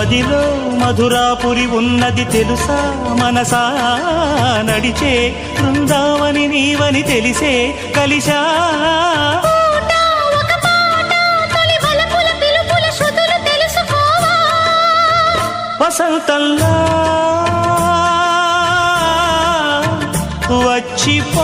మదిలో మధురాపురి ఉన్నది తెలుసా మనసా నడిచే బృందావని నీవని తెలిసే కలిశా వసంతంలా వచ్చిపో